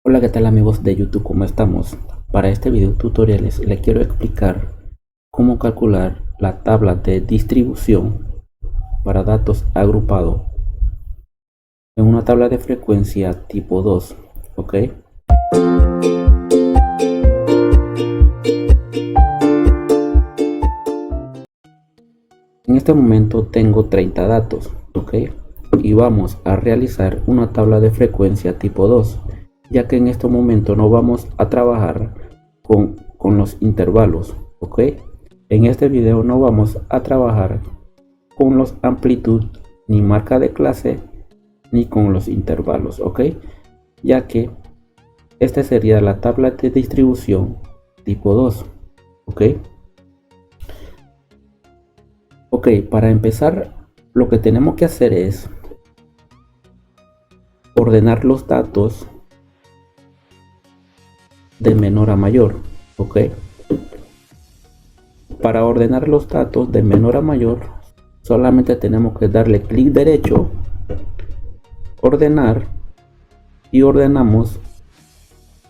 Hola, ¿qué tal amigos de YouTube? ¿Cómo estamos? Para este video tutoriales les quiero explicar cómo calcular la tabla de distribución para datos agrupados en una tabla de frecuencia tipo 2, ¿ok? En este momento tengo 30 datos, ¿ok? Y vamos a realizar una tabla de frecuencia tipo 2, ya que en este momento no vamos a trabajar con los intervalos, ¿ok? En este video no vamos a trabajar con los amplitud, ni marca de clase, ni con los intervalos, ¿ok? Ya que esta sería la tabla de distribución tipo 2, ¿ok? Ok, para empezar, lo que tenemos que hacer es ordenar los datos de menor a mayor, ¿ok? Para ordenar los datos de menor a mayor, solamente tenemos que darle clic derecho, ordenar, y ordenamos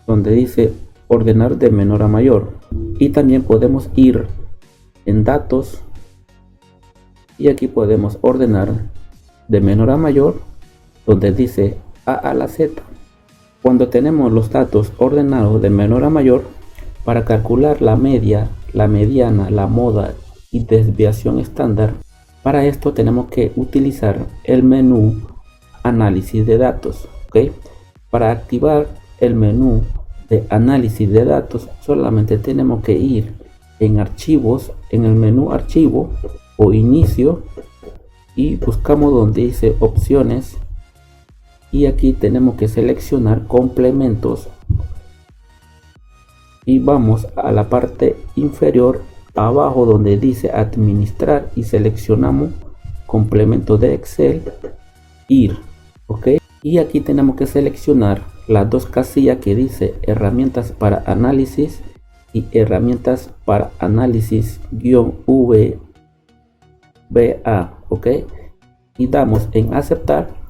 donde dice ordenar de menor a mayor. Y también podemos ir en datos y aquí podemos ordenar de menor a mayor donde dice A a la Z. Cuando tenemos los datos ordenados de menor a mayor, para calcular la media, la mediana, la moda y desviación estándar, para esto tenemos que utilizar el menú análisis de datos, ¿ok? Para activar el menú de análisis de datos solamente tenemos que ir en archivos, en el menú archivo o inicio, y buscamos donde dice opciones, y aquí tenemos que seleccionar complementos y vamos a la parte inferior abajo donde dice administrar y seleccionamos complemento de Excel, ir, ok, y aquí tenemos que seleccionar las dos casillas que dice herramientas para análisis y herramientas para análisis -VBA, ok, y damos en aceptar.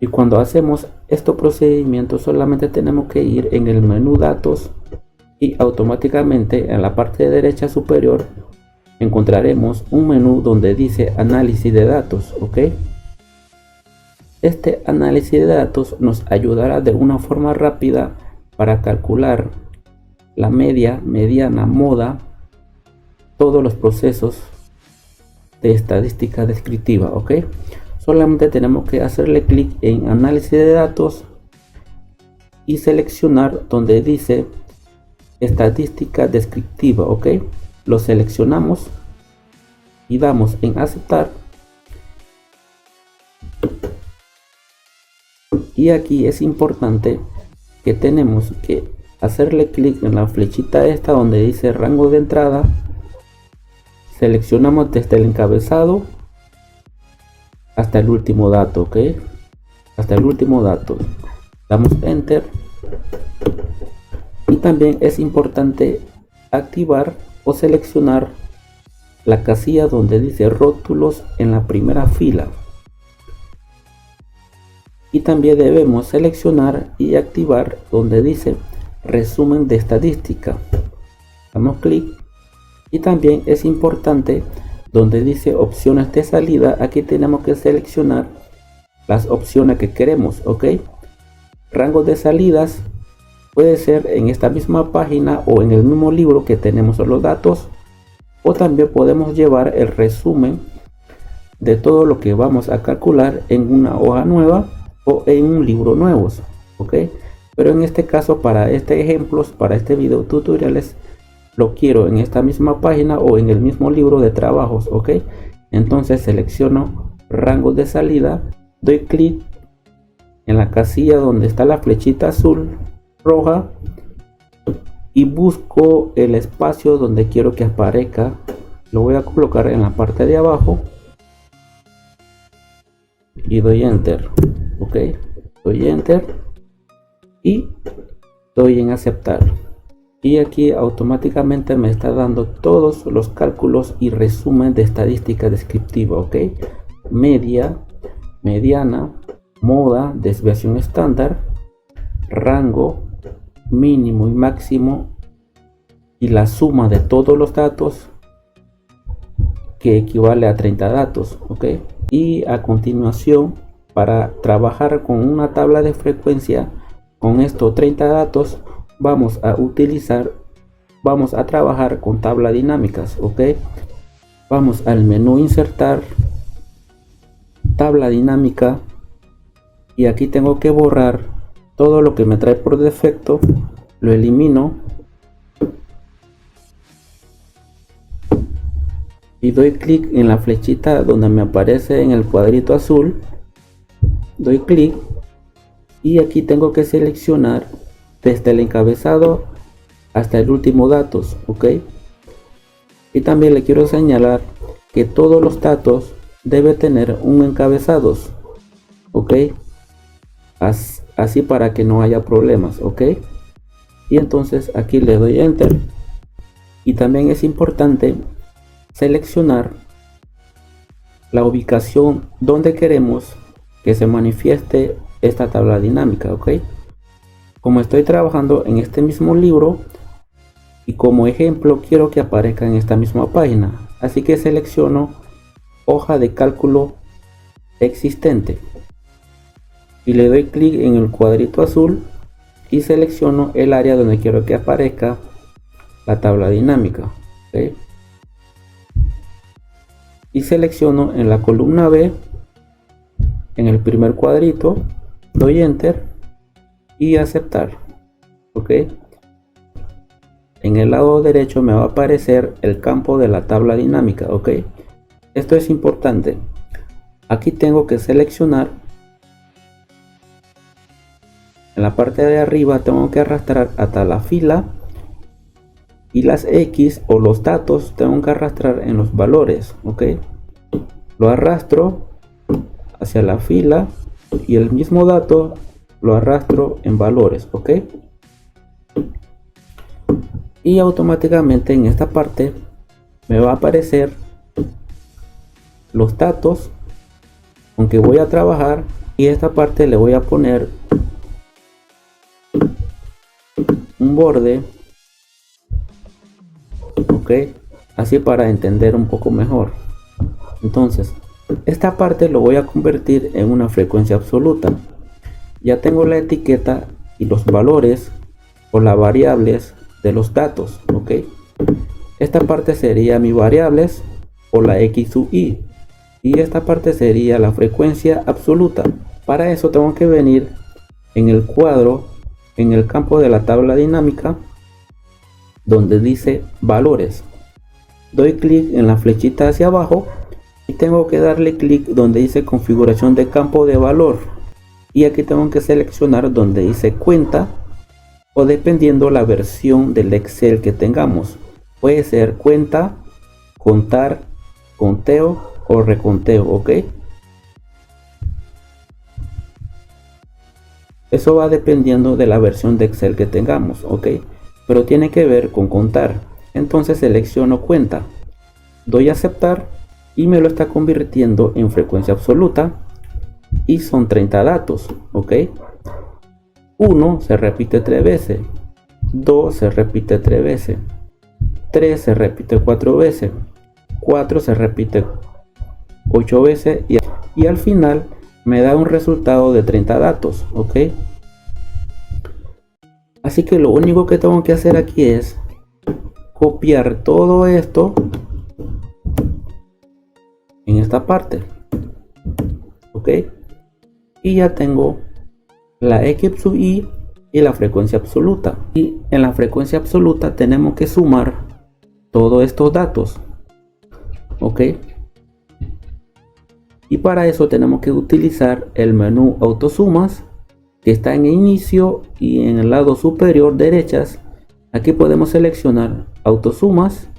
Y cuando hacemos estos procedimientos solamente tenemos que ir en el menú datos y automáticamente en la parte derecha superior encontraremos un menú donde dice análisis de datos, ok. Este análisis de datos nos ayudará de una forma rápida para calcular la media, mediana, moda, todos los procesos de estadística descriptiva, ok. Solamente tenemos que hacerle clic en análisis de datos y seleccionar donde dice estadística descriptiva, ok. Lo seleccionamos y damos en aceptar. Y aquí es importante que tenemos que hacerle clic en la flechita esta donde dice rango de entrada. Seleccionamos desde el encabezado hasta el último dato, ok, hasta el último dato, damos enter. Y también es importante activar o seleccionar la casilla donde dice rótulos en la primera fila, y también debemos seleccionar y activar donde dice resumen de estadística, damos clic. Y también es importante donde dice opciones de salida, aquí tenemos que seleccionar las opciones que queremos, ok. Rango de salidas puede ser en esta misma página o en el mismo libro que tenemos los datos, o también podemos llevar el resumen de todo lo que vamos a calcular en una hoja nueva o en un libro nuevo, ok. Pero en este caso, para este ejemplo, para este video tutoriales, lo quiero en esta misma página o en el mismo libro de trabajos, ok. Entonces selecciono rango de salida, doy clic en la casilla donde está la flechita azul roja y busco el espacio donde quiero que aparezca. Lo voy a colocar en la parte de abajo y doy enter, ok, doy enter y doy en aceptar. Y aquí automáticamente me está dando todos los cálculos y resumen de estadística descriptiva, ok. Media, mediana, moda, desviación estándar, rango mínimo y máximo y la suma de todos los datos, que equivale a 30 datos, ¿ok? Y a continuación, para trabajar con una tabla de frecuencia con estos 30 datos, vamos a trabajar con tablas dinámicas, ¿ok? Vamos al menú insertar, tabla dinámica, y aquí tengo que borrar todo lo que me trae por defecto, lo elimino y doy clic en la flechita donde me aparece en el cuadrito azul, doy clic y aquí tengo que seleccionar desde el encabezado hasta el último datos, ok. Y también le quiero señalar que todos los datos debe tener un encabezados, ok, así para que no haya problemas, ok. Y entonces aquí le doy enter, y también es importante seleccionar la ubicación donde queremos que se manifieste esta tabla dinámica, ok. Como estoy trabajando en este mismo libro y como ejemplo quiero que aparezca en esta misma página, así que selecciono hoja de cálculo existente y le doy clic en el cuadrito azul y selecciono el área donde quiero que aparezca la tabla dinámica, ¿okay? Y selecciono en la columna B, en el primer cuadrito, doy enter y aceptar, ¿ok? En el lado derecho me va a aparecer el campo de la tabla dinámica, ¿ok? Esto es importante. Aquí tengo que seleccionar, en la parte de arriba tengo que arrastrar hasta la fila, y las X o los datos tengo que arrastrar en los valores, ¿ok? Lo arrastro hacia la fila y el mismo dato lo arrastro en valores, ¿ok? Y automáticamente en esta parte me va a aparecer los datos con que voy a trabajar, y esta parte le voy a poner un borde, ok, así para entender un poco mejor. Entonces esta parte lo voy a convertir en una frecuencia absoluta. Ya tengo la etiqueta y los valores o las variables de los datos, ok. Esta parte sería mi variables o la X sub y esta parte sería la frecuencia absoluta. Para eso tengo que venir en el cuadro, en el campo de la tabla dinámica donde dice valores, doy clic en la flechita hacia abajo y tengo que darle clic donde dice configuración de campo de valor, y aquí tengo que seleccionar donde dice cuenta, o dependiendo la versión del Excel que tengamos, puede ser cuenta, contar, conteo o reconteo, ok. Eso va dependiendo de la versión de Excel que tengamos, ok, pero tiene que ver con contar. Entonces selecciono cuenta, doy a aceptar y me lo está convirtiendo en frecuencia absoluta, y son 30 datos, ok. 1 se repite 3 veces, 2 se repite 3 veces, 3 se repite 4 veces, 4 se repite 8 veces, y al final me da un resultado de 30 datos, ok. Así que lo único que tengo que hacer aquí es copiar todo esto en esta parte, ok, y ya tengo la X sub y la frecuencia absoluta. Y en la frecuencia absoluta tenemos que sumar todos estos datos, ok. Y para eso tenemos que utilizar el menú autosumas que está en inicio, y en el lado superior derechas aquí podemos seleccionar autosumas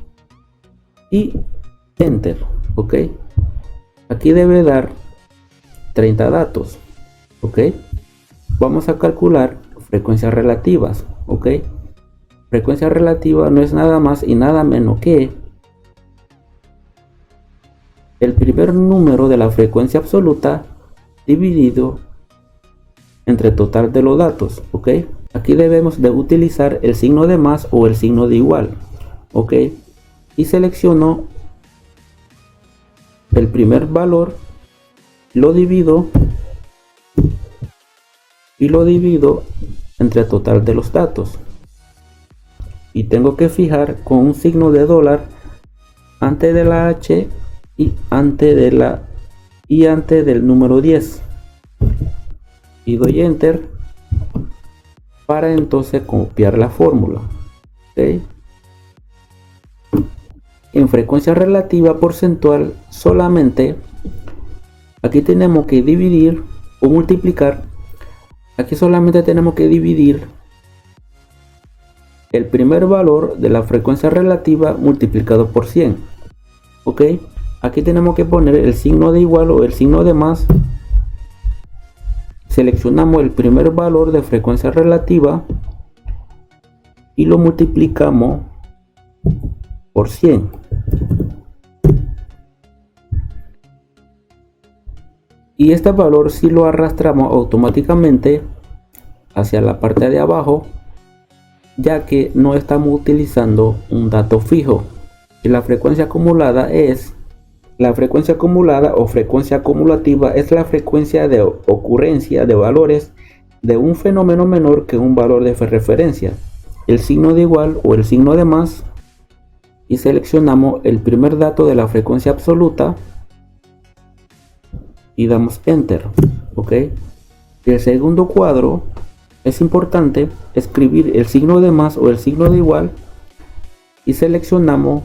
y enter, ok. Aquí debe dar 30 datos, ok. Vamos a calcular frecuencias relativas, ok. Frecuencia relativa no es nada más y nada menos que el primer número de la frecuencia absoluta dividido entre total de los datos, ¿ok? Aquí debemos de utilizar el signo de más o el signo de igual, ¿ok? Y selecciono el primer valor, lo divido entre total de los datos. Y tengo que fijar con un signo de dólar antes de la H y antes del número 10. Y doy enter para entonces copiar la fórmula. ¿Okay? En frecuencia relativa porcentual solamente aquí tenemos que dividir o multiplicar. Aquí solamente tenemos que dividir el primer valor de la frecuencia relativa multiplicado por 100. Ok, aquí tenemos que poner el signo de igual o el signo de más. Seleccionamos el primer valor de frecuencia relativa y lo multiplicamos por 100. Y este valor si lo arrastramos automáticamente hacia la parte de abajo, ya que no estamos utilizando un dato fijo. Y la frecuencia acumulada o frecuencia acumulativa es la frecuencia de ocurrencia de valores de un fenómeno menor que un valor de referencia. El signo de igual o el signo de más, y seleccionamos el primer dato de la frecuencia absoluta y damos enter. Ok, el segundo cuadro es importante escribir el signo de más o el signo de igual y seleccionamos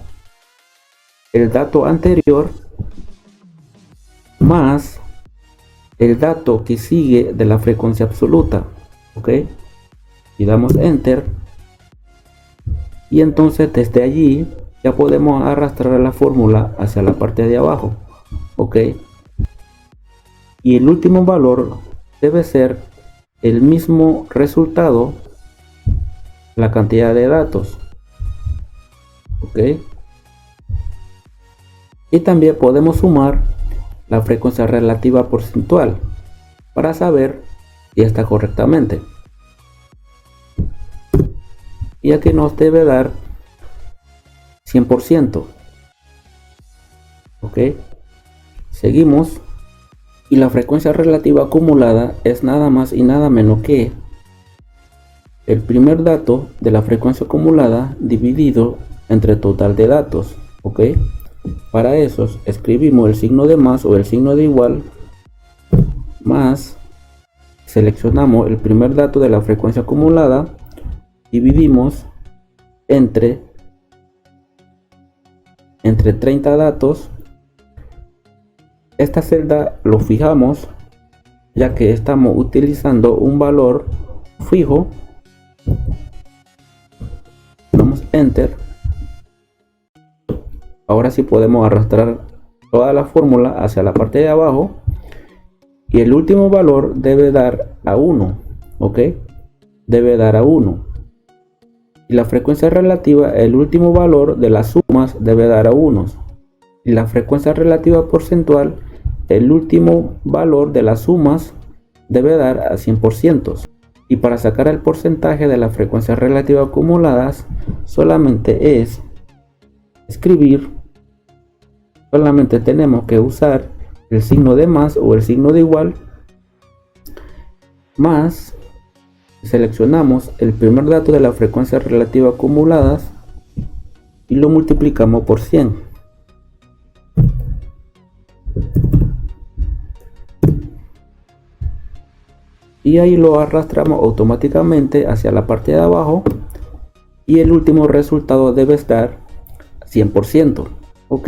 el dato anterior más el dato que sigue de la frecuencia absoluta. Ok, y damos enter, y entonces desde allí ya podemos arrastrar la fórmula hacia la parte de abajo. Ok, y el último valor debe ser el mismo resultado, la cantidad de datos. Ok, y también podemos sumar la frecuencia relativa porcentual para saber si está correctamente, y aquí nos debe dar 100%. Ok, seguimos, y la frecuencia relativa acumulada es nada más y nada menos que el primer dato de la frecuencia acumulada dividido entre total de datos. Ok, para eso escribimos el signo de más o el signo de igual más, seleccionamos el primer dato de la frecuencia acumulada, dividimos entre 30 datos. Esta celda lo fijamos ya que estamos utilizando un valor fijo. Damos enter. Ahora sí podemos arrastrar toda la fórmula hacia la parte de abajo, y el último valor debe dar a 1. Ok, debe dar a 1, y la frecuencia relativa, el último valor de las sumas debe dar a 1, y la frecuencia relativa porcentual, el último valor de las sumas debe dar a 100%. Y para sacar el porcentaje de la frecuencia relativa acumuladas solamente es escribir, solamente tenemos que usar el signo de más o el signo de igual más, seleccionamos el primer dato de la frecuencia relativa acumuladas y lo multiplicamos por 100. Y ahí lo arrastramos automáticamente hacia la parte de abajo, y el último resultado debe estar 100%. Ok,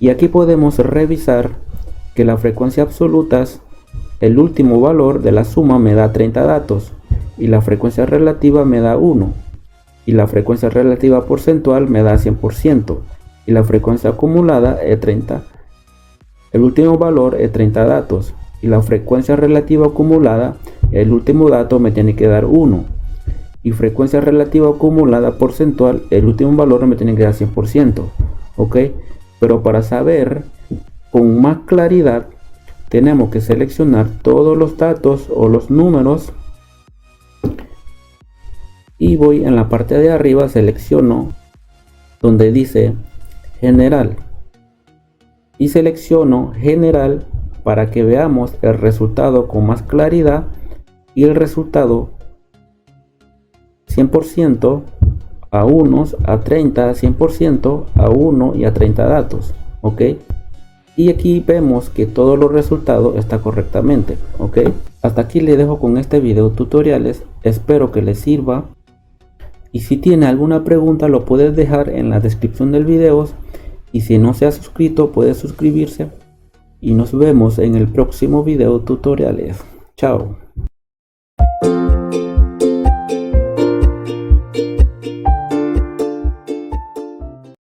y aquí podemos revisar que la frecuencia absolutas, el último valor de la suma me da 30 datos, y la frecuencia relativa me da 1, y la frecuencia relativa porcentual me da 100%, y la frecuencia acumulada es 30. El último valor es 30 datos, y la frecuencia relativa acumulada, el último dato me tiene que dar 1, y frecuencia relativa acumulada porcentual, el último valor me tiene que dar 100%, ok. Pero para saber con más claridad tenemos que seleccionar todos los datos o los números y voy en la parte de arriba, selecciono donde dice general y selecciono general para que veamos el resultado con más claridad y el resultado 100% a unos, a 30, 100% a 1 y a 30 datos, ok. Y aquí vemos que todos los resultados está correctamente, ok. Hasta aquí le dejo con este video tutoriales, espero que les sirva. Y si tiene alguna pregunta lo puedes dejar en la descripción del video. Y si no se ha suscrito puede suscribirse. Y nos vemos en el próximo video tutoriales. Chao.